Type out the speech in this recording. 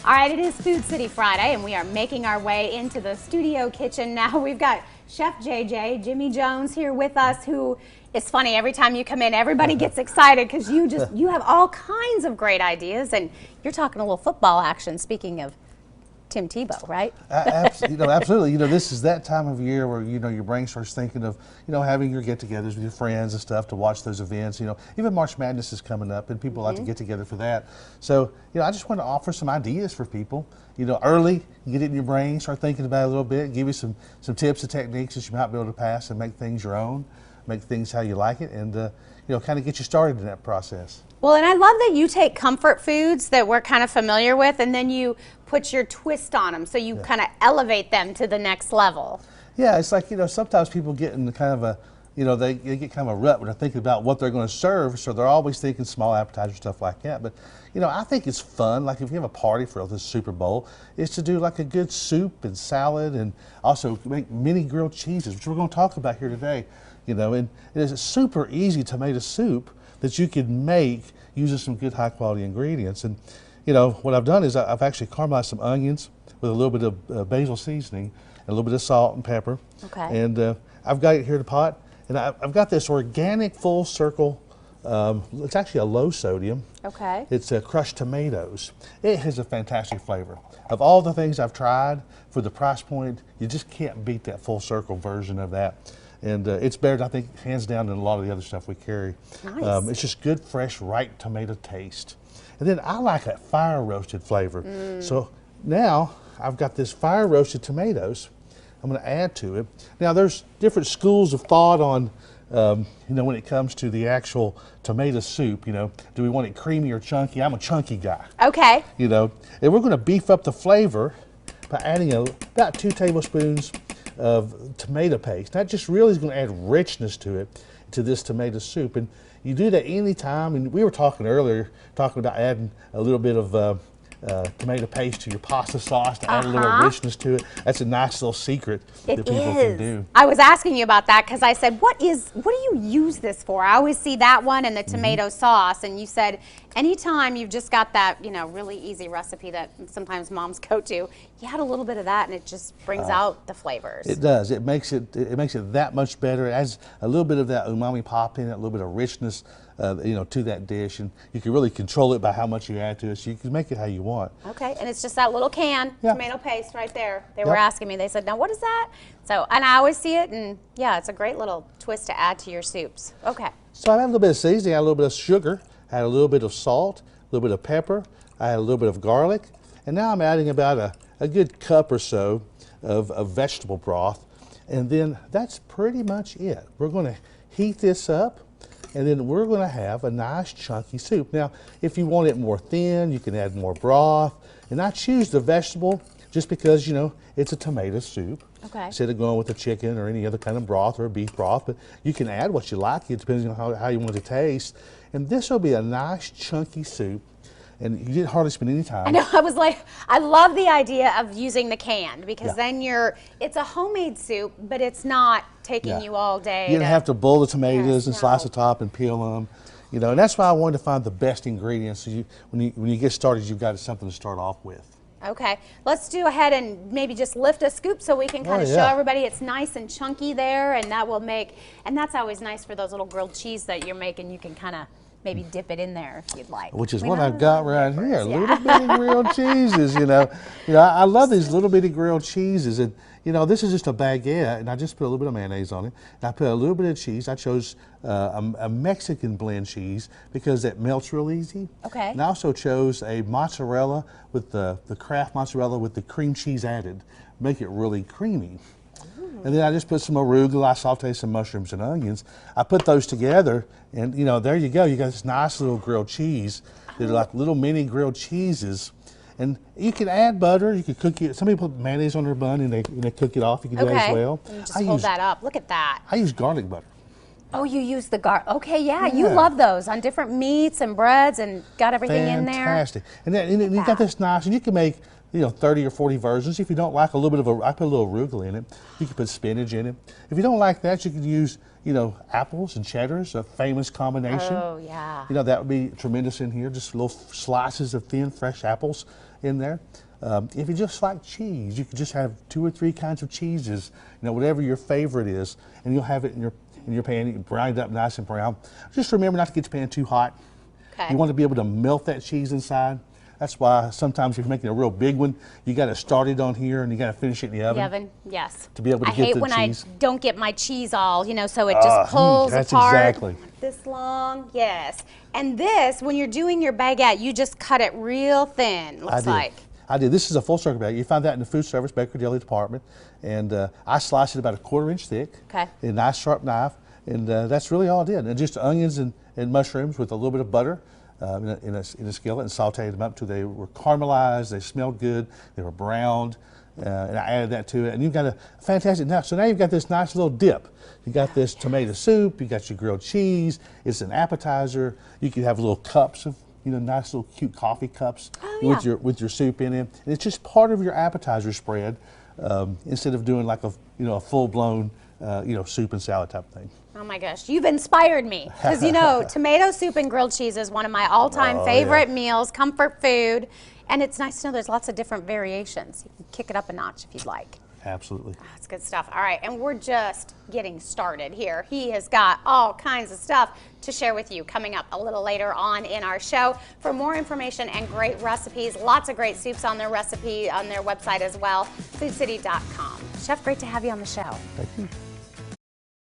All right, it is Food City Friday, and we are making our way into the studio kitchen now. We've got Chef JJ, Jimmie Jones, here with us, who is funny. Every time you come in, everybody gets excited because you have all kinds of great ideas, and you're talking a little football action. Speaking of Tim Tebow, right? Absolutely. This is that time of year where your brain starts thinking of having your get-togethers with your friends and stuff to watch those events. Even March Madness is coming up, and people like to get together for that. So I just want to offer some ideas for people. Early, get it in your brain, start thinking about it a little bit, give you some tips and techniques that you might be able to pass and make things your own, make things how you like it, and kind of get you started in that process. Well, and I love that you take comfort foods that we're kind of familiar with, and then you put your twist on them, so you kind of elevate them to the next level. Yeah, it's like, sometimes people get in kind of a, they get kind of a rut when they're thinking about what they're going to serve, so they're always thinking small appetizer, stuff like that. But, I think it's fun, like if you have a party for the Super Bowl, is to do like a good soup and salad, and also make mini grilled cheeses, which we're going to talk about here today. And it is a super easy tomato soup that you can make using some good high quality ingredients. And what I've done is I've actually caramelized some onions with a little bit of basil seasoning and a little bit of salt and pepper. Okay. And I've got it here in the pot, and I've got this organic full circle. It's actually a low sodium. Okay. It's crushed tomatoes. It has a fantastic flavor. Of all the things I've tried, for the price point, you just can't beat that full circle version of that. And it's better, I think, hands down, than a lot of the other stuff we carry. Nice. It's just good, fresh, ripe tomato taste. And then I like that fire roasted flavor. So now I've got this fire roasted tomatoes I'm going to add to it. Now there's different schools of thought on, when it comes to the actual tomato soup. Do we want it creamy or chunky? I'm a chunky guy. Okay. And we're going to beef up the flavor by adding about 2 tablespoons of tomato paste. That just really is going to add richness to this tomato soup. And you do that anytime. And we were talking earlier, about adding a little bit of tomato paste to your pasta sauce to add a little richness to it. That's a nice little secret that people can do. I was asking you about that because I said, what do you use this for? I always see that one and the tomato sauce, and you said anytime you've just got that, really easy recipe that sometimes moms go to, you add a little bit of that and it just brings out the flavors. It does. It makes it that much better. It adds a little bit of that umami pop in it, a little bit of richness to that dish, and you can really control it by how much you add to it, so you can make it how you want. Okay, and it's just that little can, tomato paste right there. They were asking me, they said, now what is that? So, and I always see it, and yeah, it's a great little twist to add to your soups. Okay. So I add a little bit of seasoning, I add a little bit of sugar, I add a little bit of salt, a little bit of pepper, I add a little bit of garlic, and now I'm adding about a good cup or so of vegetable broth, and then that's pretty much it. We're going to heat this up, and then we're going to have a nice chunky soup. Now, if you want it more thin, you can add more broth. And I choose the vegetable just because, it's a tomato soup. Okay. Instead of going with a chicken or any other kind of broth or a beef broth, but you can add what you like. It depends on how you want it to taste. And this will be a nice chunky soup. And you didn't hardly spend any time. I know, I was like, I love the idea of using the canned because then it's a homemade soup, but it's not taking you all day. You don't have to boil the tomatoes and slice the top and peel them. And that's why I wanted to find the best ingredients. So when you get started, you've got something to start off with. Okay, let's do ahead and maybe just lift a scoop so we can kind of show everybody it's nice and chunky there, and that will and that's always nice for those little grilled cheese that you're making. You can kind of maybe dip it in there if you'd like. Which is what I've got right here, little bitty grilled cheeses, I love these little bitty grilled cheeses, and this is just a baguette, and I just put a little bit of mayonnaise on it, and I put a little bit of cheese. I chose a Mexican blend cheese because it melts real easy. Okay. And I also chose a mozzarella with the Kraft mozzarella with the cream cheese added, make it really creamy. And then I just put some arugula, I sauteed some mushrooms and onions. I put those together, and there you go. You got this nice little grilled cheese. They're like little mini grilled cheeses. And you can add butter, you can cook it. Some people put mayonnaise on their bun and they cook it off. You can do that as well. And you just hold that up. Look at that. I use garlic butter. Oh, you use the garlic. Okay, yeah, you love those on different meats and breads and got everything in there. Fantastic. And then you got this nice, and you can make 30 or 40 versions. If you don't like a little bit of I put a little arugula in it. You can put spinach in it. If you don't like that, you can use, you know, apples and cheddars, a famous combination. Oh, yeah. You know, that would be tremendous in here. Just little slices of thin, fresh apples in there. If you just like cheese, you could just have 2 or 3 kinds of cheeses, you know, whatever your favorite is, and you'll have it in your pan. You can brown it up nice and brown. Just remember not to get your pan too hot. Okay. You want to be able to melt that cheese inside. That's why sometimes if you're making a real big one, you got to start it on here and you got to finish it in the oven. The oven, yes. To be able to I get hate the when cheese. I don't get my cheese all, you know, so it just pulls that's apart. exactly. This long, yes. And this, when you're doing your baguette, you just cut it real thin, looks like. I did. This is a full circle baguette. You find that in the food service bakery deli department. And I sliced it about 1/4 inch thick. Okay. A nice sharp knife. And that's really all I did. And just onions and mushrooms with a little bit of butter. In a skillet, and sauteed them up until they were caramelized, they smelled good, they were browned, and I added that to it. And you've got a fantastic, so now you've got this nice little dip. You got this tomato soup, you got your grilled cheese, it's an appetizer. You could have little cups of, you know, nice little cute coffee cups with your soup in it. And it's just part of your appetizer spread instead of doing like a full-blown soup and salad type thing. Oh my gosh, you've inspired me. Because you know, tomato soup and grilled cheese is one of my all-time favorite meals, comfort food. And it's nice to know there's lots of different variations. You can kick it up a notch if you'd like. Absolutely. That's good stuff. All right, and we're just getting started here. He has got all kinds of stuff to share with you coming up a little later on in our show. For more information and great recipes, lots of great soups on their website as well, foodcity.com. Chef, great to have you on the show. Thank you.